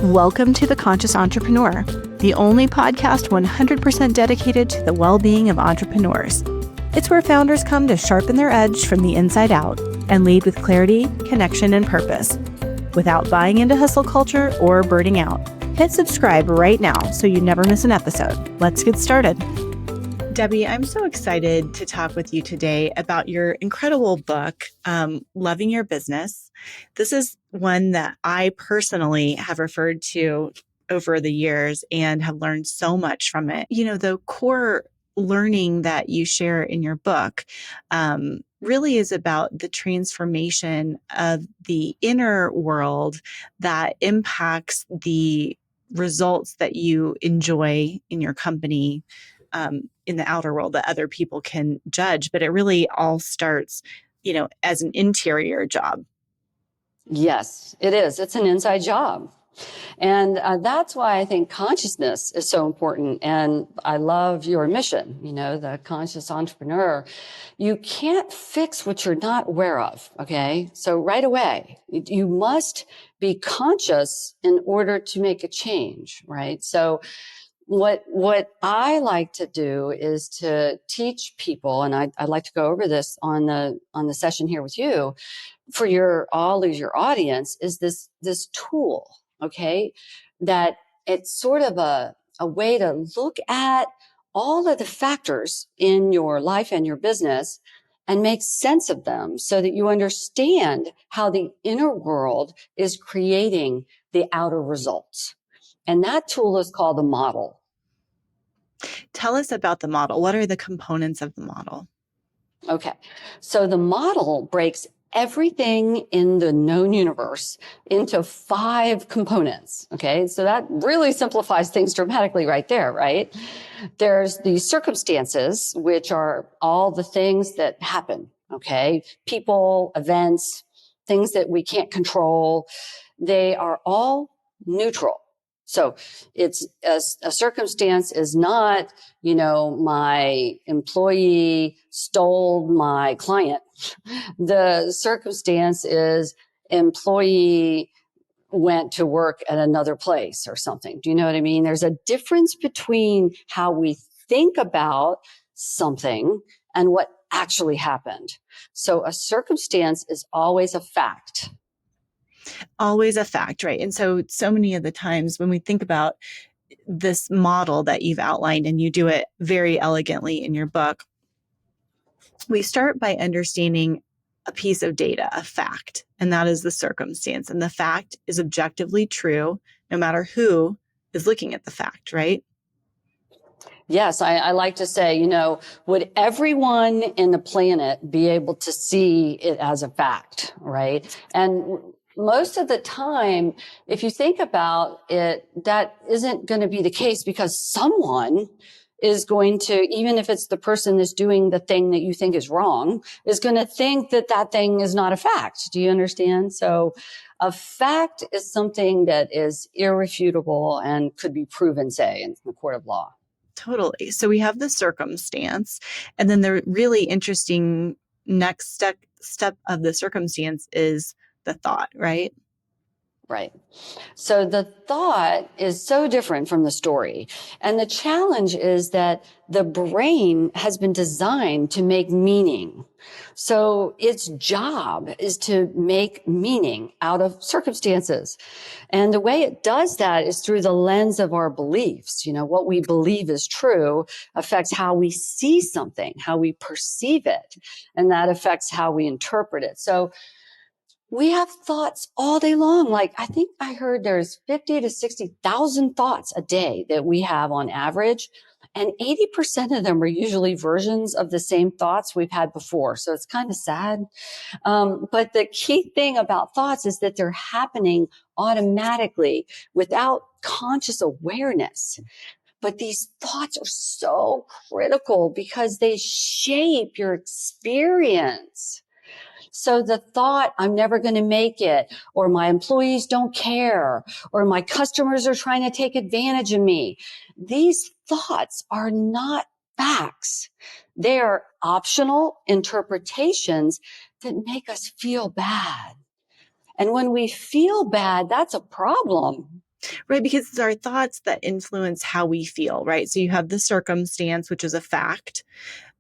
Welcome to The Conscious Entrepreneur, the only podcast 100% dedicated to the well-being of entrepreneurs. It's where founders come to sharpen their edge from the inside out and lead with clarity, connection, and purpose, without buying into hustle culture or burning out. Hit subscribe right now so you never miss an episode. Let's get started. Debbie, I'm so excited to talk with you today about your incredible book, Loving Your Business. This is one that I personally have referred to over the years and have learned so much from it. You know, the core learning that you share in your book really is about the transformation of the inner world that impacts the results that you enjoy in your company, in the outer world that other people can judge. But it really all starts, as an interior job. Yes, it is. It's an inside job. And that's why I think consciousness is so important. And I love your mission, the conscious entrepreneur. You can't fix what you're not aware of. Okay. So right away, you must be conscious in order to make a change. Right. So what I like to do is to teach people, and I'd like to go over this on the session here with you for your audience, is this tool, okay, that it's sort of a way to look at all of the factors in your life and your business and make sense of them so that you understand how the inner world is creating the outer results. And that tool is called the model. Tell us about the model. What are the components of the model? Okay. So the model breaks everything in the known universe into 5 components. Okay. So that really simplifies things dramatically right there, right? There's the circumstances, which are all the things that happen. Okay. People, events, things that we can't control. They are all neutral. So it's a circumstance is not, my employee stole my client. The circumstance is employee went to work at another place or something. Do you know what I mean? There's a difference between how we think about something and what actually happened. So a circumstance is always a fact. Always a fact, right? And so many of the times when we think about this model that you've outlined, and you do it very elegantly in your book, we start by understanding a piece of data, a fact, and that is the circumstance. And the fact is objectively true, no matter who is looking at the fact, right? Yes, I like to say, would everyone in the planet be able to see it as a fact, right? And most of the time, if you think about it, that isn't going to be the case, because someone is going to, even if it's the person that's doing the thing that you think is wrong, is going to think that that thing is not a fact. Do you understand? So a fact is something that is irrefutable and could be proven, say, in the court of law. Totally. So we have the circumstance, and then the really interesting next step of the circumstance is the thought, right? Right. So the thought is so different from the story. And the challenge is that the brain has been designed to make meaning. So its job is to make meaning out of circumstances. And the way it does that is through the lens of our beliefs. What we believe is true affects how we see something, how we perceive it, and that affects how we interpret it. So we have thoughts all day long. Like, I think I heard there's 50 to 60,000 thoughts a day that we have on average. And 80% of them are usually versions of the same thoughts we've had before. So it's kind of sad. But the key thing about thoughts is that they're happening automatically without conscious awareness. But these thoughts are so critical because they shape your experience. So the thought, I'm never going to make it, or my employees don't care, or my customers are trying to take advantage of me. These thoughts are not facts. They are optional interpretations that make us feel bad. And when we feel bad, that's a problem. Right, because it's our thoughts that influence how we feel, right? So you have the circumstance, which is a fact.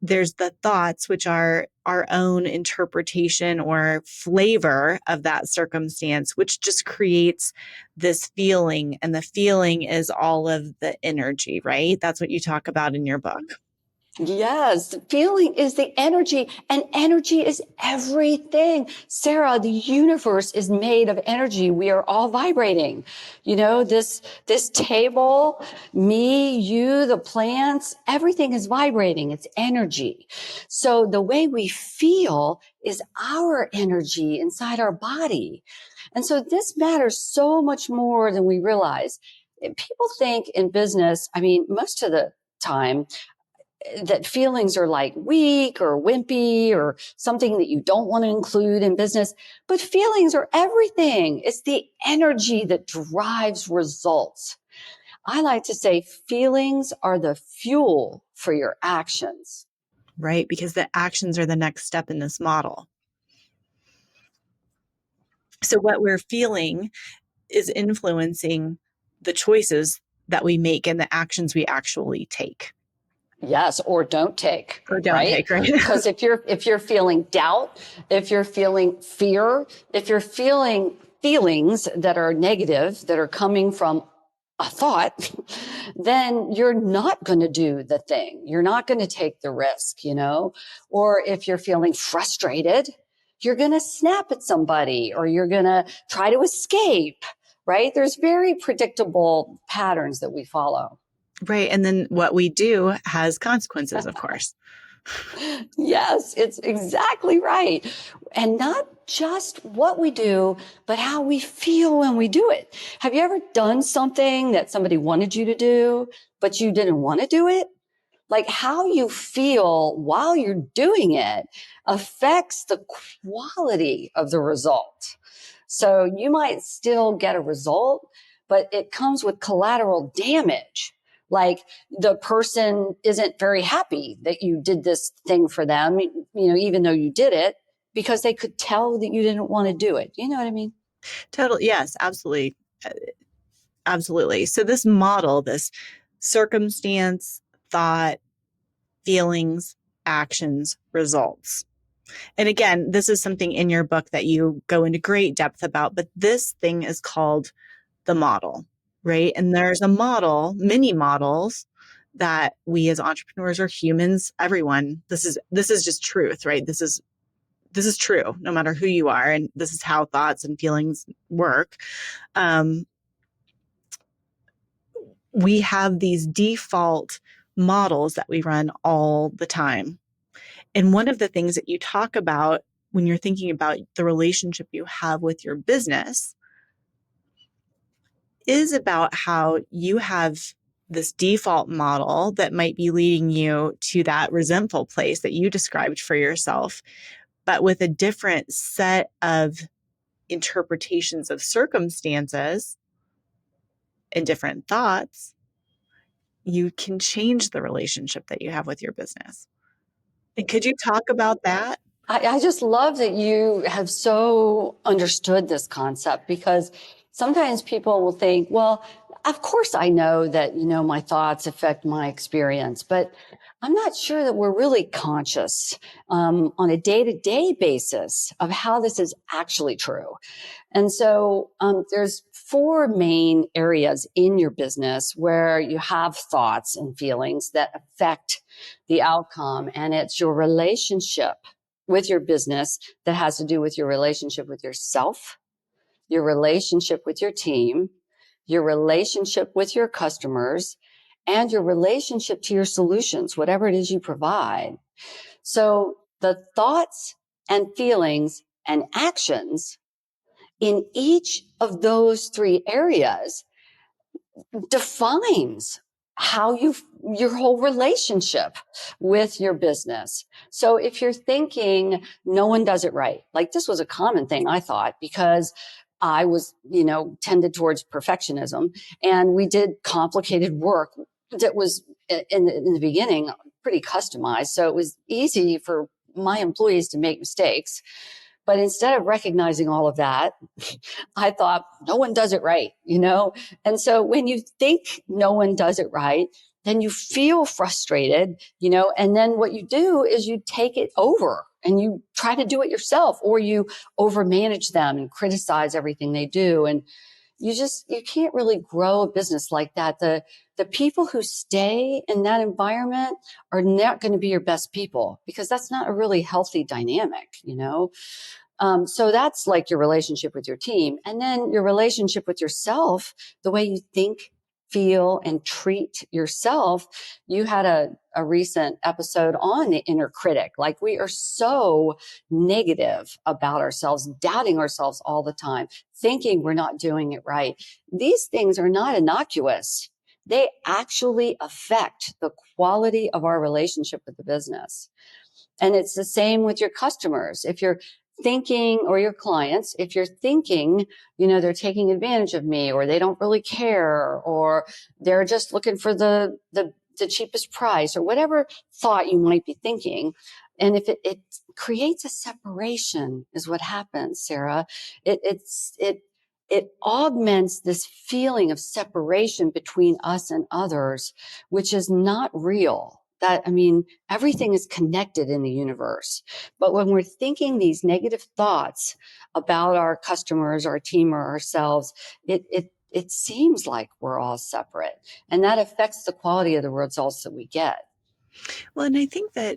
There's the thoughts, which are our own interpretation or flavor of that circumstance, which just creates this feeling. And the feeling is all of the energy, right? That's what you talk about in your book. Yes, feeling is the energy, and energy is everything. Sarah, the universe is made of energy. We are all vibrating. You know, this table, me, you, the plants, everything is vibrating. It's energy. So the way we feel is our energy inside our body. And so this matters so much more than we realize. People think in business, I mean, most of the time, that feelings are like weak or wimpy or something that you don't want to include in business. But feelings are everything. It's the energy that drives results. I like to say feelings are the fuel for your actions. Right, because the actions are the next step in this model. So what we're feeling is influencing the choices that we make and the actions we actually take. Yes, or don't take, Or don't right? take, right? Because if you're feeling doubt, if you're feeling fear, if you're feeling feelings that are negative, that are coming from a thought, then you're not going to do the thing. You're not going to take the risk, you know? Or if you're feeling frustrated, you're going to snap at somebody or you're going to try to escape, right? There's very predictable patterns that we follow. Right. And then what we do has consequences, of course. Yes, it's exactly right. And not just what we do, but how we feel when we do it. Have you ever done something that somebody wanted you to do, but you didn't want to do it? Like how you feel while you're doing it affects the quality of the result. So you might still get a result, but it comes with collateral damage. Like the person isn't very happy that you did this thing for them, you know, even though you did it because they could tell that you didn't want to do it. You know what I mean? Totally. Yes, absolutely. Absolutely. So this model, this circumstance, thought, feelings, actions, results. And again, this is something in your book that you go into great depth about, but this thing is called the model, right? And there's a model, many models that we as entrepreneurs or humans, everyone, this is just truth, right? This is true no matter who you are. And this is how thoughts and feelings work. Um, we have these default models that we run all the time. And one of the things that you talk about when you're thinking about the relationship you have with your business is about how you have this default model that might be leading you to that resentful place that you described for yourself, but with a different set of interpretations of circumstances and different thoughts, you can change the relationship that you have with your business. And could you talk about that? I just love that you have so understood this concept because sometimes people will think, well, of course I know that, you know, my thoughts affect my experience, but I'm not sure that we're really conscious on a day-to-day basis of how this is actually true. And so there's four main areas in your business where you have thoughts and feelings that affect the outcome. And it's your relationship with your business that has to do with your relationship with yourself, your relationship with your team, your relationship with your customers, and your relationship to your solutions, whatever it is you provide. So the thoughts and feelings and actions in each of those three areas defines how your whole relationship with your business. So if you're thinking no one does it right, like this was a common thing I thought because I was, you know, tended towards perfectionism and we did complicated work that was in the beginning pretty customized. So it was easy for my employees to make mistakes. But instead of recognizing all of that, I thought no one does it right, you know? And so when you think no one does it right, then you feel frustrated, you know, and then what you do is you take it over and you try to do it yourself, or you overmanage them and criticize everything they do. And you can't really grow a business like that. The people who stay in that environment are not going to be your best people, because that's not a really healthy dynamic, you know? So that's like your relationship with your team. And then your relationship with yourself, the way you think, feel, and treat yourself. You had a recent episode on the inner critic. Like, we are so negative about ourselves, doubting ourselves all the time, thinking we're not doing it right. These things are not innocuous. They actually affect the quality of our relationship with the business. And it's the same with your customers. If you're thinking, or your clients, if you're thinking, you know, they're taking advantage of me, or they don't really care, or they're just looking for the cheapest price, or whatever thought you might be thinking. And if it creates a separation, is what happens, Sarah. It augments this feeling of separation between us and others, which is not real. I mean, everything is connected in the universe. But when we're thinking these negative thoughts about our customers, our team, or ourselves, it seems like we're all separate. And that affects the quality of the results that we get. Well, and I think that,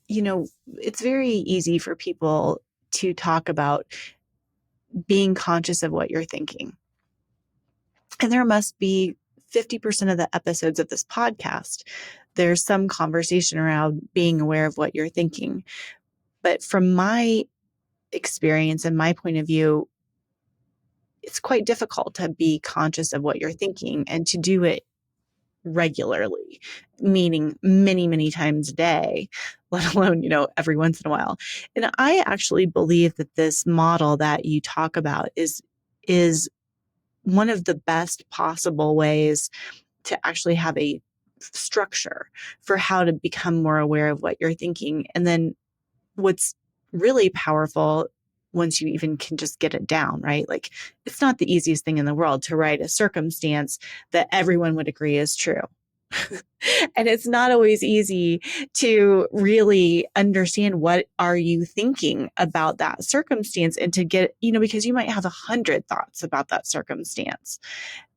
you know, it's very easy for people to talk about being conscious of what you're thinking. And there must be 50% of the episodes of this podcast, there's some conversation around being aware of what you're thinking. But from my experience and my point of view, it's quite difficult to be conscious of what you're thinking and to do it regularly, meaning many, many times a day, let alone, you know, every once in a while. And I actually believe that this model that you talk about is one of the best possible ways to actually have a structure for how to become more aware of what you're thinking. And then what's really powerful, once you even can just get it down, right? Like, it's not the easiest thing in the world to write a circumstance that everyone would agree is true. And it's not always easy to really understand what are you thinking about that circumstance, and to get, you know, because you might have 100 thoughts about that circumstance.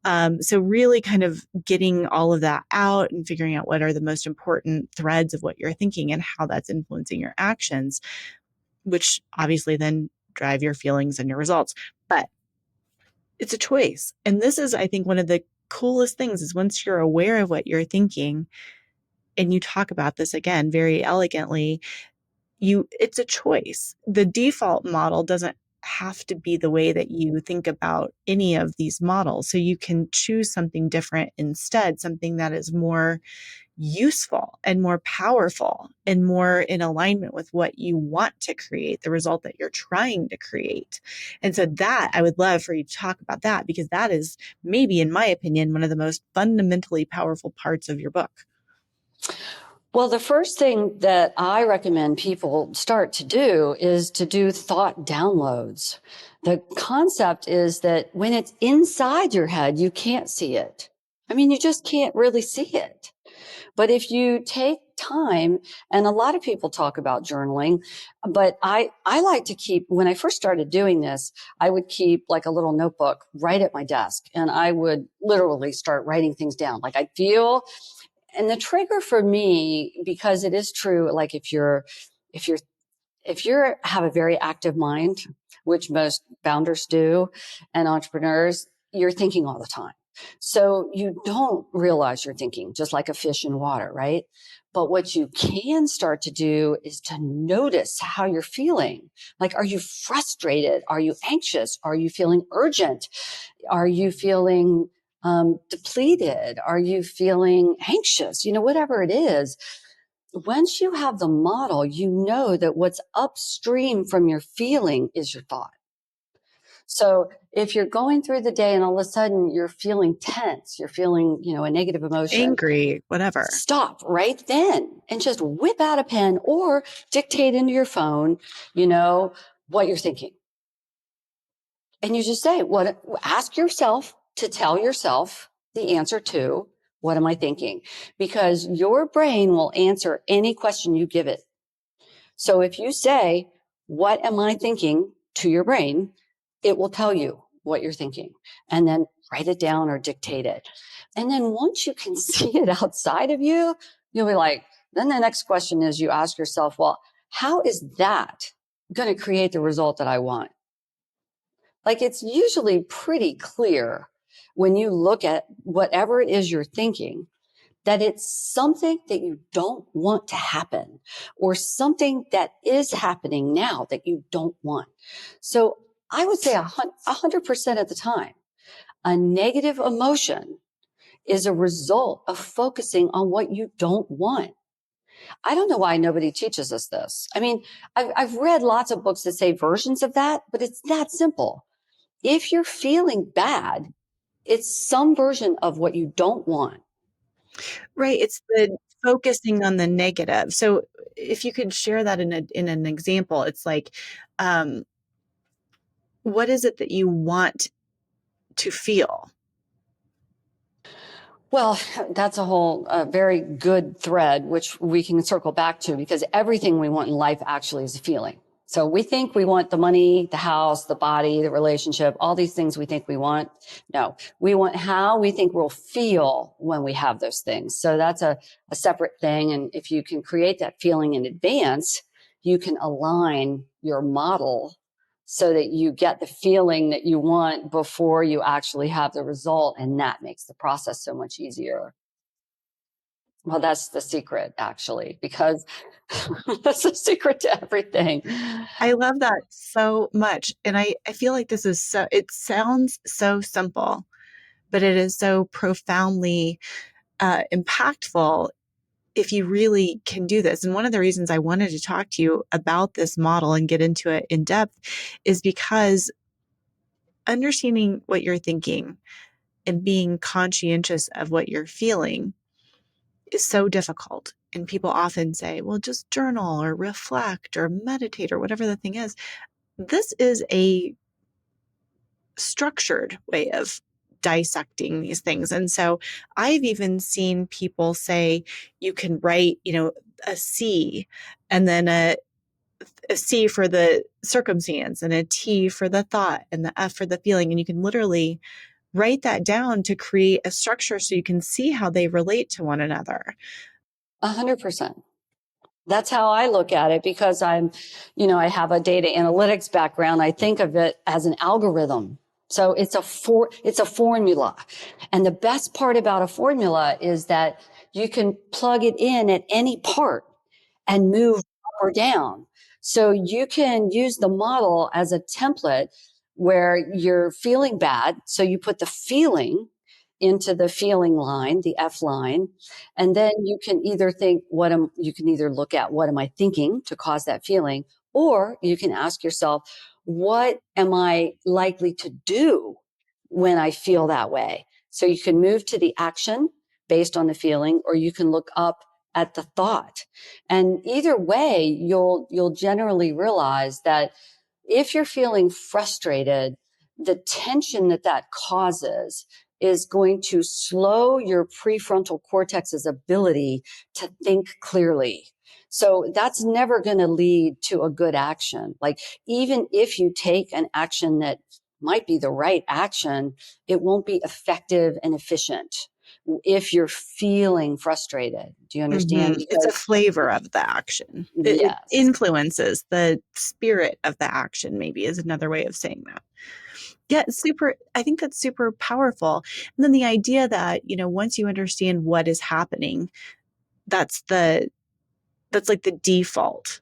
So really kind of getting all of that out and figuring out what are the most important threads of what you're thinking and how that's influencing your actions, which obviously then drive your feelings and your results. But it's a choice. And this is, I think, one of the coolest things is once you're aware of what you're thinking, and you talk about this again very elegantly, it's a choice. The default model doesn't have to be the way that you think about any of these models. So you can choose something different instead, something that is more useful and more powerful and more in alignment with what you want to create, the result that you're trying to create. And so that I would love for you to talk about that, because that is maybe, in my opinion, one of the most fundamentally powerful parts of your book. Well, the first thing that I recommend people start to do is to do thought downloads. The concept is that when it's inside your head, you can't see it. I mean, you just can't really see it. But if you take time, and a lot of people talk about journaling, but I like to keep, when I first started doing this, I would keep like a little notebook right at my desk, and I would literally start writing things down. Like, I'd feel, and the trigger for me, because it is true, like if you're if you have a very active mind, which most founders do and entrepreneurs, you're thinking all the time. So you don't realize you're thinking, just like a fish in water, right? But what you can start to do is to notice how you're feeling. Like, are you frustrated? Are you anxious? Are you feeling urgent? Are you feeling depleted? Are you feeling anxious? You know, whatever it is. Once you have the model, you know that what's upstream from your feeling is your thought. So if you're going through the day and all of a sudden you're feeling tense, you're feeling, you know, a negative emotion, Angry, whatever, stop right then and just whip out a pen or dictate into your phone, you know, what you're thinking. And you just say, ask yourself to tell yourself the answer to, what am I thinking? Because your brain will answer any question you give it. So if you say, what am I thinking to your brain, it will tell you what you're thinking, and then write it down or dictate it. And then once you can see it outside of you, you'll be like, then the next question is you ask yourself, well, how is that going to create the result that I want? Like, it's usually pretty clear when you look at whatever it is you're thinking, that it's something that you don't want to happen, or something that is happening now that you don't want. So I would say 100% of the time, a negative emotion is a result of focusing on what you don't want. I don't know why nobody teaches us this. I mean, I've read lots of books that say versions of that, but it's that simple. If you're feeling bad, it's some version of what you don't want. Right. It's the focusing on the negative. So if you could share that in an example, it's like, um, what is it that you want to feel? Well, that's a whole very good thread, which we can circle back to, because everything we want in life actually is a feeling. So we think we want the money, the house, the body, the relationship, all these things we think we want. No, we want how we think we'll feel when we have those things. So that's a separate thing. And if you can create that feeling in advance, you can align your model so that you get the feeling that you want before you actually have the result. And that makes the process so much easier. Well, that's the secret, actually, because that's the secret to everything. I love that so much. And I feel like this is so, it sounds so simple, but it is so profoundly impactful if you really can do this. And one of the reasons I wanted to talk to you about this model and get into it in depth is because understanding what you're thinking and being conscientious of what you're feeling is so difficult. And people often say, well, just journal or reflect or meditate or whatever the thing is. This is a structured way of dissecting these things. And so I've even seen people say you can write, a C and then a C for the circumstance and a T for the thought and the F for the feeling. And you can literally write that down to create a structure so you can see how they relate to one another. 100%. That's how I look at it, because I have a data analytics background. I think of it as an algorithm. So it's a formula. And the best part about a formula is that you can plug it in at any part and move up or down. So you can use the model as a template where you're feeling bad. So you put the feeling into the feeling line, the F line. And then you can either you can either look at what am I thinking to cause that feeling, or you can ask yourself, what am I likely to do when I feel that way? So you can move to the action based on the feeling, or you can look up at the thought. And either way, you'll generally realize that if you're feeling frustrated, the tension that causes is going to slow your prefrontal cortex's ability to think clearly. So that's never going to lead to a good action. Like, even if you take an action that might be the right action, it won't be effective and efficient if you're feeling frustrated. Do you understand? It's a Because flavor of the action. It yes, influences the spirit of the action, maybe is another way of saying that. Yeah, I think that's super powerful. And then the idea that, once you understand what is happening, that's like the default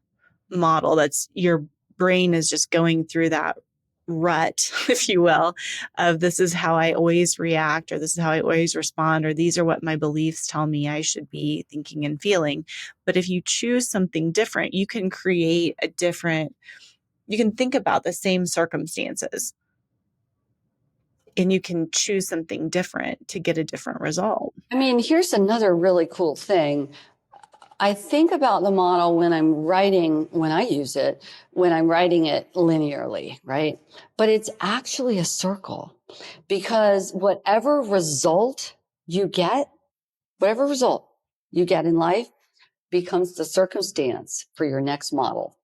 model. That's your brain is just going through that rut, if you will, of this is how I always react, or this is how I always respond, or these are what my beliefs tell me I should be thinking and feeling. But if you choose something different, you can you can think about the same circumstances and you can choose something different to get a different result. I mean, here's another really cool thing. I think about the model when I use it, when I'm writing it linearly, right? But it's actually a circle, because whatever result you get in life becomes the circumstance for your next model.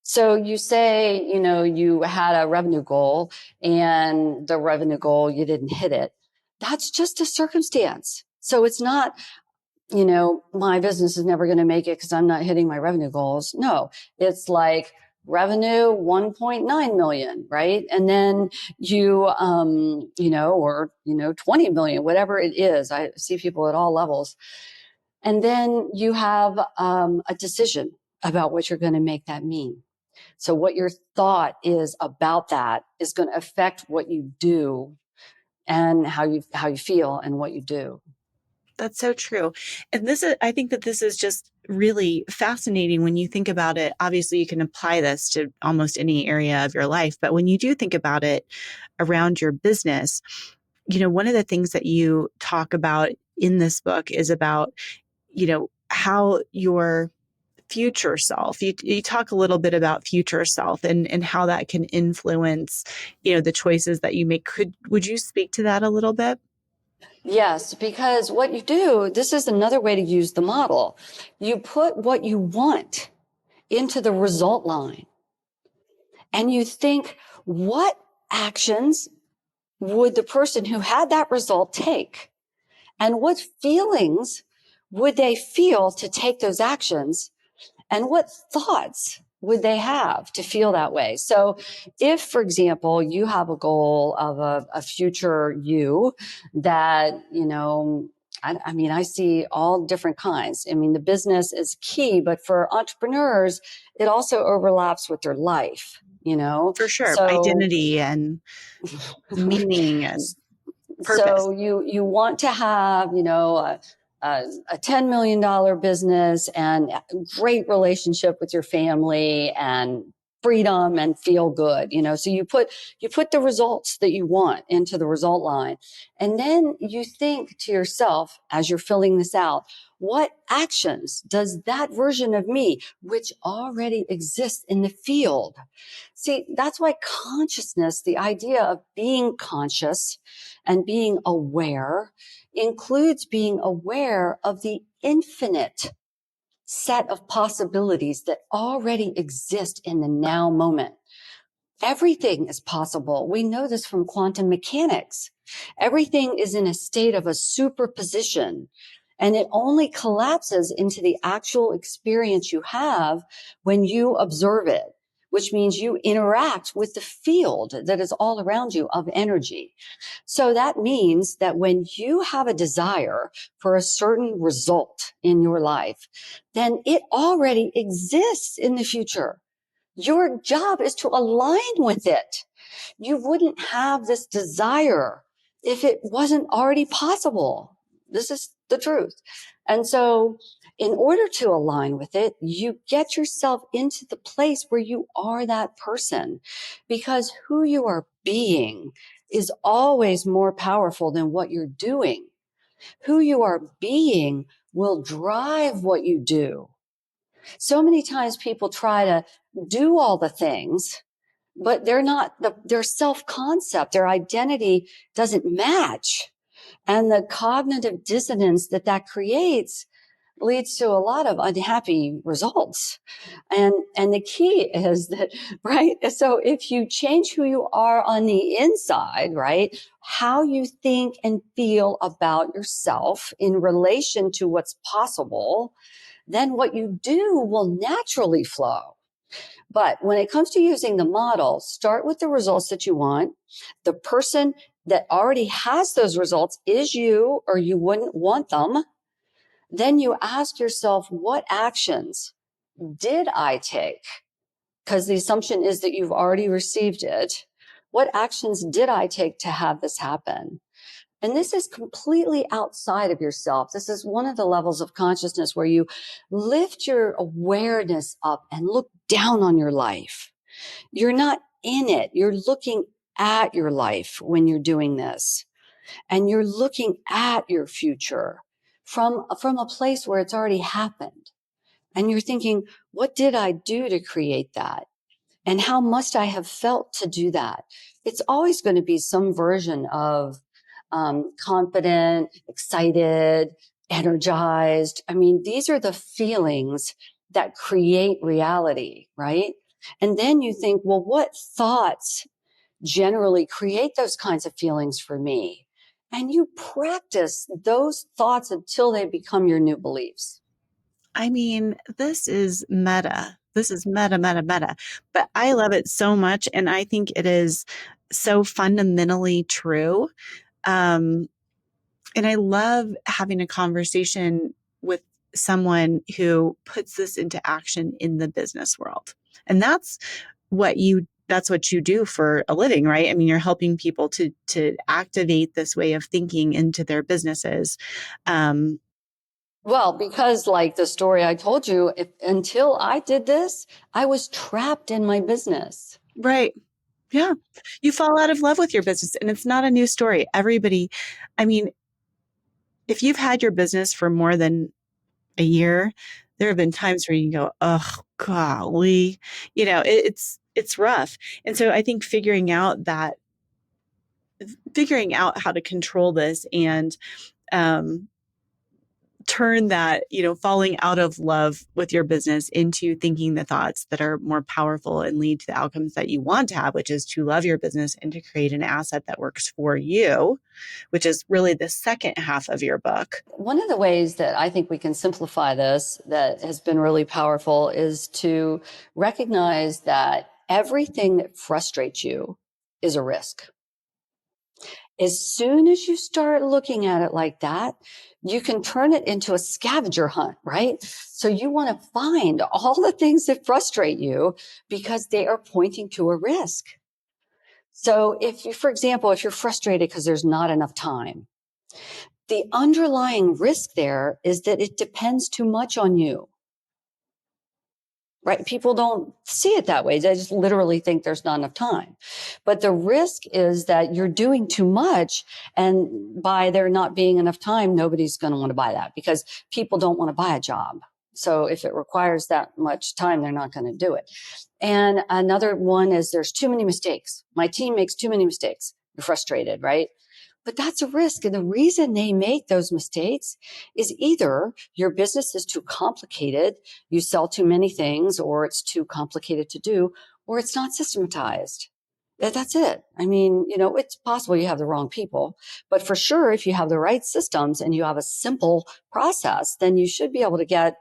So you say, you had a revenue goal, and the revenue goal, you didn't hit it. That's just a circumstance. So it's not, my business is never going to make it because I'm not hitting my revenue goals. No, it's like revenue 1.9 million, right? And then or 20 million, whatever it is. I see people at all levels. And then you have a decision about what you're going to make that mean. So what your thought is about that is going to affect what you do, and how you feel and what you do. That's so true. And I think that this is just really fascinating when you think about it. Obviously, you can apply this to almost any area of your life, but when you do think about it around your business, one of the things that you talk about in this book is about, how your future self, you talk a little bit about future self and how that can influence, the choices that you make. Would you speak to that a little bit? Yes, because what you do, this is another way to use the model. You put what you want into the result line, and you think, what actions would the person who had that result take? And what feelings would they feel to take those actions? And what thoughts would they have to feel that way? So if, for example, you have a goal of a future you that, I see all different kinds. I mean, the business is key, but for entrepreneurs, it also overlaps with their life. For sure. So Identity and meaning and purpose. so you want to have a $10 million business and a great relationship with your family and freedom and feel good. So you put the results that you want into the result line, and then you think to yourself as you're filling this out, what actions does that version of me, which already exists in the field? See, that's why consciousness, the idea of being conscious and being aware, includes being aware of the infinite set of possibilities that already exist in the now moment. Everything is possible. We know this from quantum mechanics. Everything is in a state of a superposition, and it only collapses into the actual experience you have when you observe it, which means you interact with the field that is all around you of energy. So that means that when you have a desire for a certain result in your life, then it already exists in the future. Your job is to align with it. You wouldn't have this desire if it wasn't already possible. This is the truth. And so in order to align with it, you get yourself into the place where you are that person, because who you are being is always more powerful than what you're doing. Who you are being will drive what you do. So many times people try to do all the things, but they're not, their self-concept, their identity doesn't match. And the cognitive dissonance that creates leads to a lot of unhappy results. And the key is that, right? So if you change who you are on the inside, right? How you think and feel about yourself in relation to what's possible, then what you do will naturally flow. But when it comes to using the model, start with the results that you want. The person that already has those results is you, or you wouldn't want them. Then you ask yourself, what actions did I take? Because the assumption is that you've already received it. What actions did I take to have this happen? And this is completely outside of yourself. This is one of the levels of consciousness where you lift your awareness up and look down on your life. You're not in it. You're looking at your life when you're doing this, and you're looking at your future from a place where it's already happened. And you're thinking, what did I do to create that? And how must I have felt to do that? It's always going to be some version of confident, excited, energized. I mean, these are the feelings that create reality, right? And then you think, well, what thoughts generally create those kinds of feelings for me? And you practice those thoughts until they become your new beliefs. I mean, this is meta. This is meta, meta, meta. But I love it so much. And I think it is so fundamentally true. Um, and I love having a conversation with someone who puts this into action in the business world. And that's what you do for a living, right? I mean, you're helping people to activate this way of thinking into their businesses. Well, because like the story I told you, until I did this, I was trapped in my business. Right. Yeah. You fall out of love with your business, and it's not a new story. Everybody, I mean, if you've had your business for more than a year, there have been times where you go, oh, golly, it's rough. And so I think figuring out how to control this and um, turn that, falling out of love with your business into thinking the thoughts that are more powerful and lead to the outcomes that you want to have, which is to love your business and to create an asset that works for you, which is really the second half of your book. One of the ways that I think we can simplify this that has been really powerful is to recognize that everything that frustrates you is a risk. As soon as you start looking at it like that, you can turn it into a scavenger hunt, right? So you want to find all the things that frustrate you because they are pointing to a risk. So if you, for example, if you're frustrated because there's not enough time, the underlying risk there is that it depends too much on you. Right? People don't see it that way. They just literally think there's not enough time. But the risk is that you're doing too much. And by there not being enough time, nobody's going to want to buy that because people don't want to buy a job. So if it requires that much time, they're not going to do it. And another one is there's too many mistakes. My team makes too many mistakes. You're frustrated, right? But that's a risk. And the reason they make those mistakes is either your business is too complicated, you sell too many things, or it's too complicated to do, or it's not systematized. That's it. I mean, it's possible you have the wrong people, but for sure, if you have the right systems and you have a simple process, then you should be able to get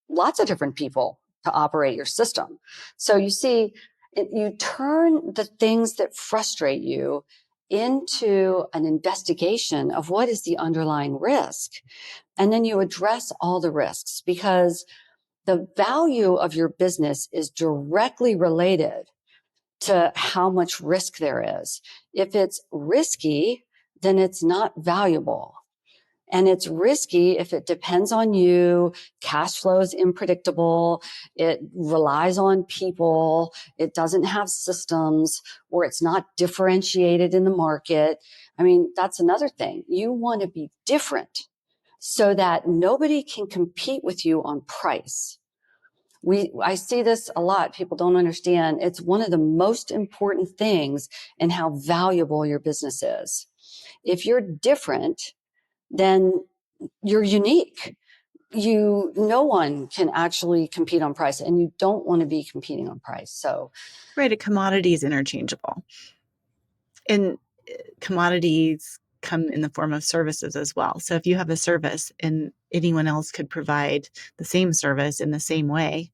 lots of different people to operate your system. So you see, you turn the things that frustrate you into an investigation of what is the underlying risk. And then you address all the risks because the value of your business is directly related to how much risk there is. If it's risky, then it's not valuable. And it's risky if it depends on you, cash flow is unpredictable, it relies on people, it doesn't have systems, or it's not differentiated in the market. I mean, that's another thing. You want to be different so that nobody can compete with you on price. I see this a lot. People don't understand. It's one of the most important things in how valuable your business is. If you're different, then you're unique. No one can actually compete on price, and you don't want to be competing on price. So, Right. A commodity is interchangeable. And commodities come in the form of services as well. So if you have a service and anyone else could provide the same service in the same way.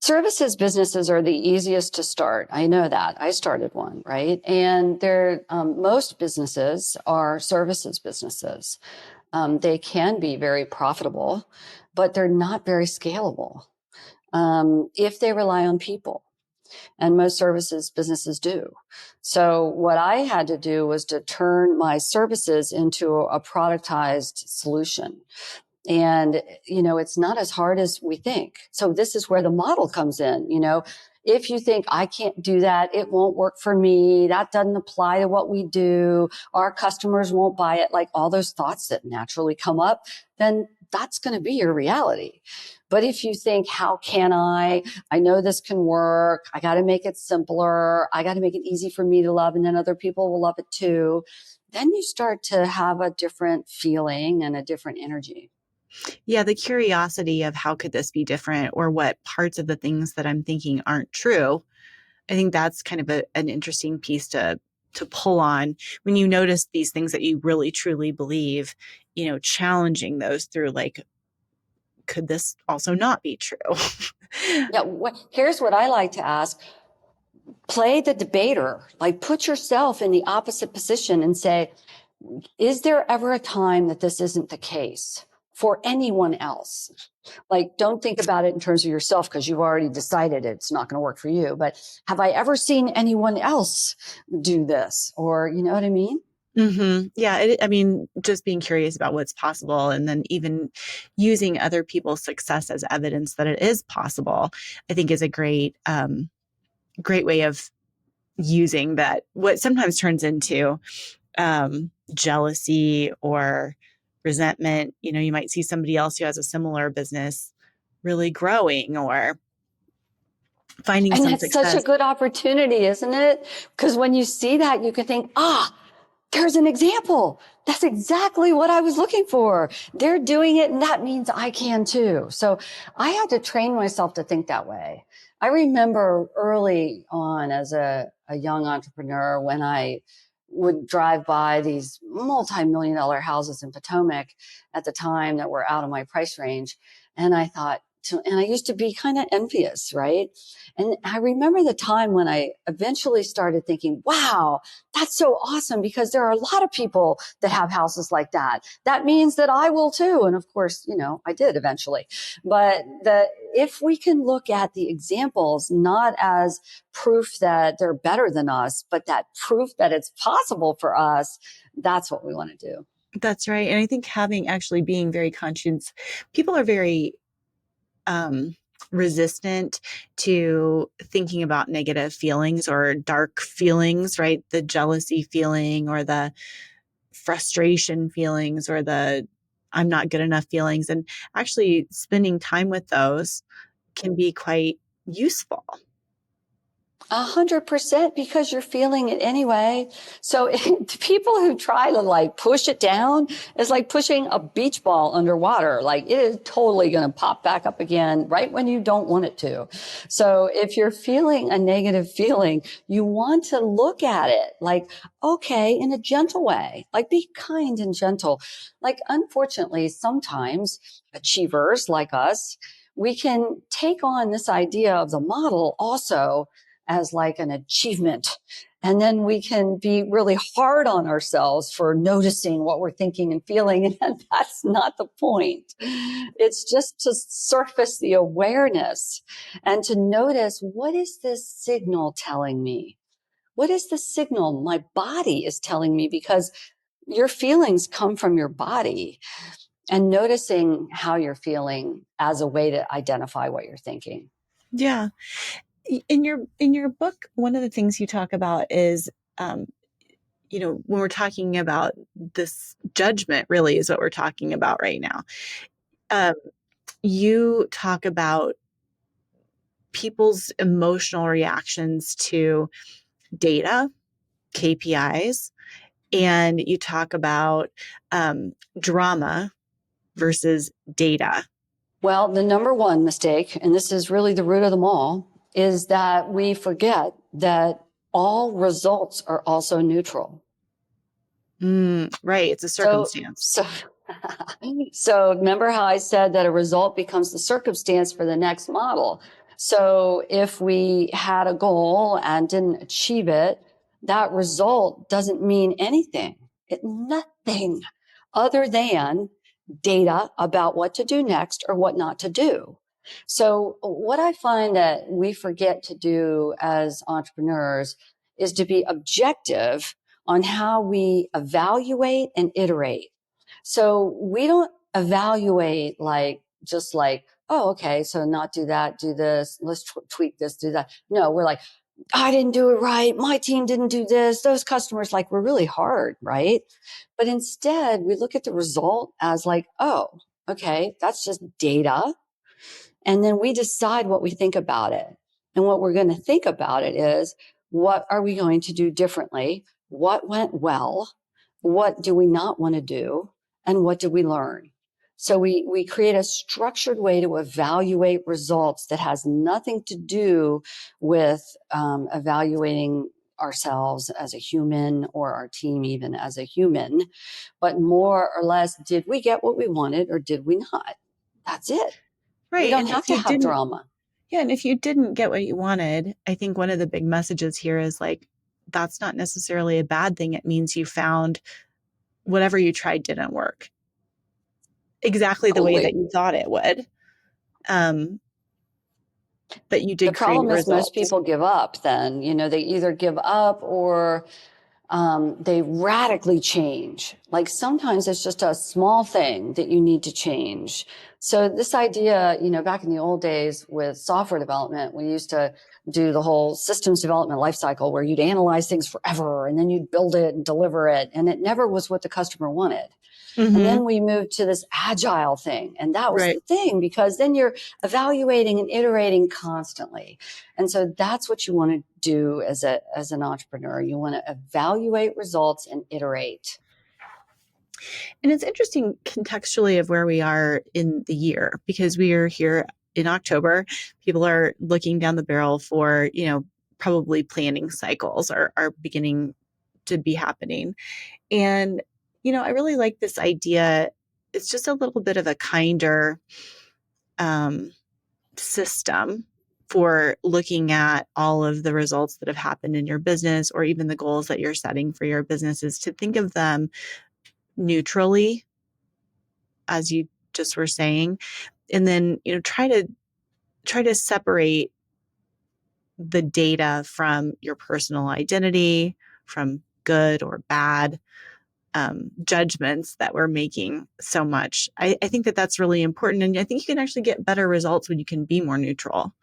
Services businesses are the easiest to start. I know that. I started one, right? And most businesses are services businesses. They can be very profitable, but they're not very scalable if they rely on people. And most services businesses do. So what I had to do was to turn my services into a productized solution. And, it's not as hard as we think. So this is where the model comes in. if you think I can't do that, it won't work for me, that doesn't apply to what we do, our customers won't buy it, like all those thoughts that naturally come up, then that's going to be your reality. But if you think, how can I know this can work, I got to make it simpler, I got to make it easy for me to love, and then other people will love it too, then you start to have a different feeling and a different energy. Yeah, the curiosity of how could this be different, or what parts of the things that I'm thinking aren't true. I think that's kind of an interesting piece to pull on when you notice these things that you really truly believe, challenging those through, like, could this also not be true? Yeah, here's what I like to ask. Play the debater, like put yourself in the opposite position and say, is there ever a time that this isn't the case for anyone else? Like, don't think about it in terms of yourself because you've already decided it's not going to work for you. But have I ever seen anyone else do this? Or, you know what I mean? Yeah, I mean, just being curious about what's possible, and then even using other people's success as evidence that it is possible, I think is a great way of using that, what sometimes turns into jealousy or resentment. You might see somebody else who has a similar business really growing or finding And some that's such a success. good opportunity, isn't it? Because when you see that, you can think, there's an example. That's exactly what I was looking for. They're doing it, and that means I can too. So I had to train myself to think that way. I remember early on as a young entrepreneur when I would drive by these multi-million dollar houses in Potomac at the time that were out of my price range. And I thought, and I used to be kind of envious, right? And I remember the time when I eventually started thinking, wow, that's so awesome, because there are a lot of people that have houses like that. That means that I will too. And of course, I did eventually. But if we can look at the examples not as proof that they're better than us, but that proof that it's possible for us, that's what we want to do. That's right. And I think being very conscious, people are very um, resistant to thinking about negative feelings or dark feelings, right? The jealousy feeling or the frustration feelings or the I'm not good enough feelings. And actually spending time with those can be quite useful. 100%, because you're feeling it anyway. So the people who try to like push it down is like pushing a beach ball underwater. Like it is totally going to pop back up again right when you don't want it to. So if you're feeling a negative feeling, you want to look at it like, okay, in a gentle way, like be kind and gentle. Like, unfortunately, sometimes achievers like us, we can take on this idea of the model also as like an achievement. And then we can be really hard on ourselves for noticing what we're thinking and feeling. And that's not the point. It's just to surface the awareness and to notice, what is this signal telling me? What is the signal my body is telling me? Because your feelings come from your body, and noticing how you're feeling as a way to identify what you're thinking. Yeah. In your book, one of the things you talk about is, um, when we're talking about this judgment, really is what we're talking about right now. Um, you talk about people's emotional reactions to data, KPIs, and you talk about drama versus data. Well, the number one mistake, and this is really the root of them all, is that we forget that all results are also neutral. Right. It's a So, circumstance. so, so remember how I said that a result becomes the circumstance for the next model. So if we had a goal and didn't achieve it, that result doesn't mean anything. Nothing other than data about what to do next or what not to do. So what I find that we forget to do as entrepreneurs is to be objective on how we evaluate and iterate. So we don't evaluate like just like oh, okay, so not do that, do this, let's tweak this, do that. No, we're like, I didn't do it right. My team didn't do this. Those customers like were really hard, right? But instead, we look at the result as like, oh, okay, that's just data. And then we decide what we think about it. And what we're going to think about it is, what are we going to do differently? What went well? What do we not want to do? And what did we learn? So we create a structured way to evaluate results that has nothing to do with evaluating ourselves as a human or our team even as a human, but more or less, did we get what we wanted or did we not? That's it. We Right. don't And have if to you have didn't, drama. yeah, and if you didn't get what you wanted, I think one of the big messages here is like, that's not necessarily a bad thing. It means you found whatever you tried didn't work exactly the way that Totally. you thought it would. Um, but you The did create problem is most results. people give up then. They either give up or they radically change. Like sometimes it's just a small thing that you need to change. So this idea, back in the old days with software development, we used to do the whole systems development lifecycle where you'd analyze things forever and then you'd build it and deliver it. And it never was what the customer wanted. And Mm-hmm. then we moved to this agile thing. And that was Right. the thing, because then you're evaluating and iterating constantly. And so that's what you want to do as an entrepreneur. You want to evaluate results and iterate. And it's interesting contextually of where we are in the year, because we are here in October. People are looking down the barrel for, probably planning cycles are beginning to be happening. And, I really like this idea. It's just a little bit of a kinder um, system for looking at all of the results that have happened in your business, or even the goals that you're setting for your business, is to think of them neutrally, as you just were saying, and then try to separate the data from your personal identity, from good or bad judgments that we're making so much. I think that that's really important. And I think you can actually get better results when you can be more neutral.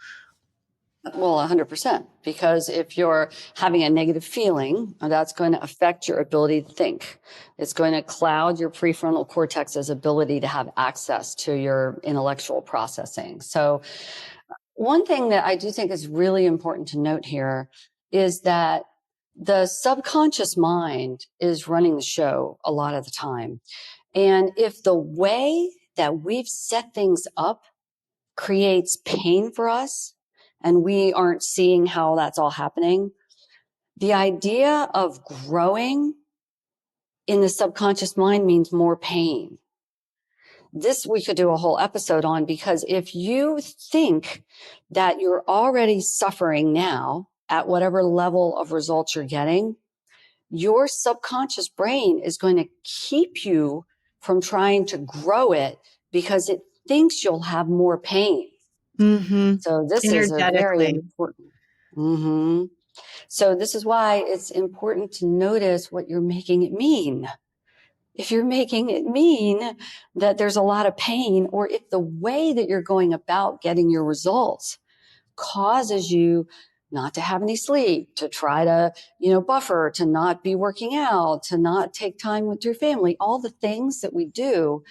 Well, 100%, because if you're having a negative feeling, that's going to affect your ability to think. It's going to cloud your prefrontal cortex's ability to have access to your intellectual processing. So one thing that I do think is really important to note here is that the subconscious mind is running the show a lot of the time. And if the way that we've set things up creates pain for us and we aren't seeing how that's all happening, the idea of growing in the subconscious mind means more pain. This we could do a whole episode on, because if you think that you're already suffering now at whatever level of results you're getting, your subconscious brain is going to keep you from trying to grow it because it thinks you'll have more pain. Mm-hmm. So this is a very Energetically. important. Mm-hmm. So this is why it's important to notice what you're making it mean. If you're making it mean that there's a lot of pain, or if the way that you're going about getting your results causes you not to have any sleep, to try to, buffer, to not be working out, to not take time with your family, all the things that we do,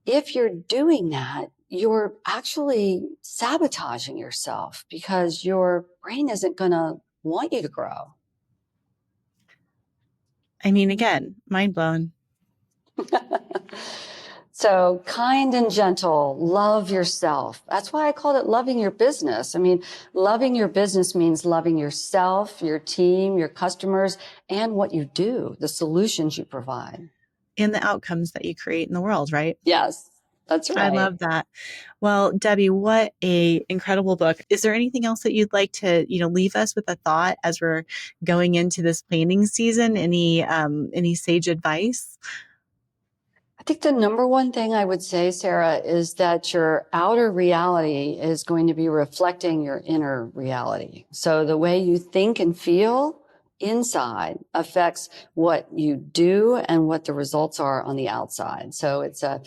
if you're doing that, you're actually sabotaging yourself because your brain isn't going to want you to grow. I mean, again, mind blown. So kind and gentle, love yourself. That's why I called it loving your business. I mean, loving your business means loving yourself, your team, your customers, and what you do, the solutions you provide. And the outcomes that you create in the world, right? Yes, that's I right. love that. Well, Debbie, what a incredible book. Is there anything else that you'd like to, leave us with a thought as we're going into this planning season? Any sage advice? I think the number one thing I would say, Sarah, is that your outer reality is going to be reflecting your inner reality. So the way you think and feel inside affects what you do and what the results are on the outside. So it's a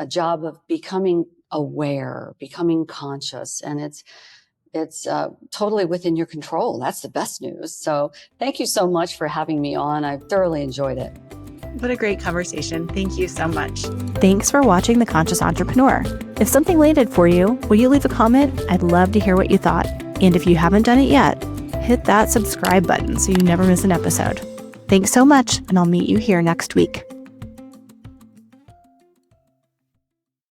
job of becoming aware, becoming conscious, and it's totally within your control. That's the best news. So thank you so much for having me on. I thoroughly enjoyed it. What a great conversation. Thank you so much. Thanks for watching The Conscious Entrepreneur. If something landed for you, will you leave a comment? I'd love to hear what you thought. And if you haven't done it yet, hit that subscribe button so you never miss an episode. Thanks so much, and I'll meet you here next week.